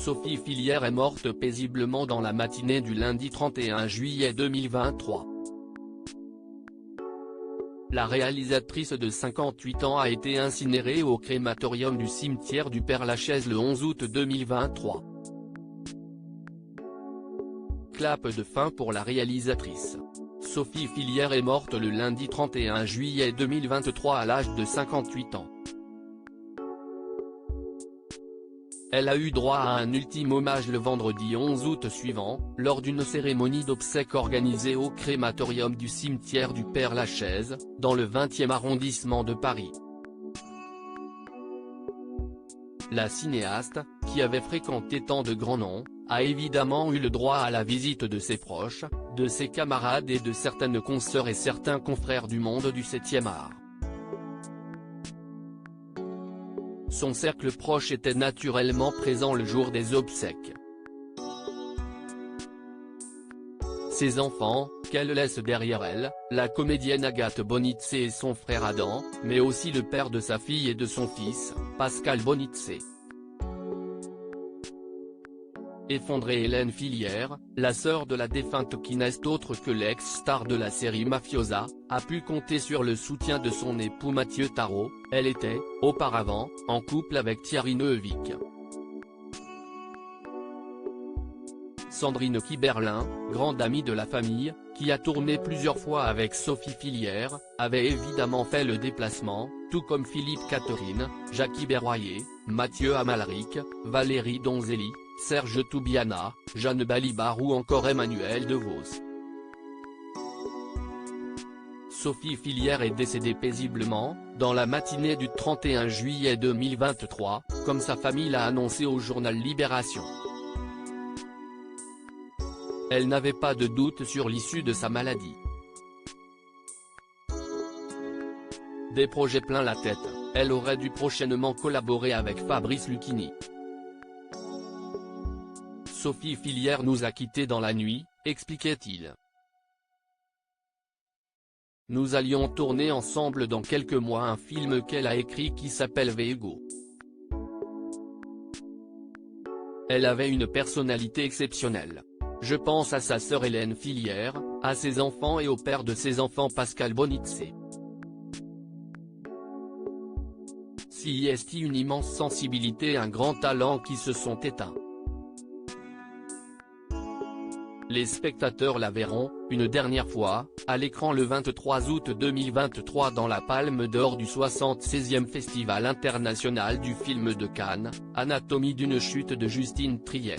Sophie Fillière est morte paisiblement dans la matinée du lundi 31 juillet 2023. La réalisatrice de 58 ans a été incinérée au crématorium du cimetière du Père-Lachaise le 11 août 2023. Clap de fin pour la réalisatrice. Sophie Fillière est morte le lundi 31 juillet 2023 à l'âge de 58 ans. Elle a eu droit à un ultime hommage le vendredi 11 août suivant, lors d'une cérémonie d'obsèques organisée au crématorium du cimetière du Père-Lachaise, dans le 20e arrondissement de Paris. La cinéaste, qui avait fréquenté tant de grands noms, a évidemment eu le droit à la visite de ses proches, de ses camarades et de certaines consoeurs et certains confrères du monde du 7e art. Son cercle proche était naturellement présent le jour des obsèques. Ses enfants, qu'elle laisse derrière elle, la comédienne Agathe Bonizze et son frère Adam, mais aussi le père de sa fille et de son fils, Pascal Bonizze. Effondrée Hélène Fillière, la sœur de la défunte qui n'est autre que l'ex-star de la série Mafiosa, a pu compter sur le soutien de son époux Mathieu Tarot. Elle était, auparavant, en couple avec Thierry Neuvik. Sandrine Kiberlin, grande amie de la famille, qui a tourné plusieurs fois avec Sophie Fillière, avait évidemment fait le déplacement, tout comme Philippe Catherine, Jackie Berroyer, Mathieu Amalric, Valérie Donzelli, Serge Toubiana, Jeanne Balibar ou encore Emmanuel DeVos. Sophie Fillière est décédée paisiblement, dans la matinée du 31 juillet 2023, comme sa famille l'a annoncé au journal Libération. Elle n'avait pas de doute sur l'issue de sa maladie. Des projets plein la tête, elle aurait dû prochainement collaborer avec Fabrice Lucchini. Sophie Fillière nous a quittés dans la nuit, expliquait-il. Nous allions tourner ensemble dans quelques mois un film qu'elle a écrit qui s'appelle Vego. Elle avait une personnalité exceptionnelle. Je pense à sa sœur Hélène Fillière, à ses enfants et au père de ses enfants Pascal Bonizze. Si est une immense sensibilité et un grand talent qui se sont éteints. Les spectateurs la verront, une dernière fois, à l'écran le 23 août 2023 dans la Palme d'Or du 76e Festival international du film de Cannes, Anatomie d'une chute de Justine Triet.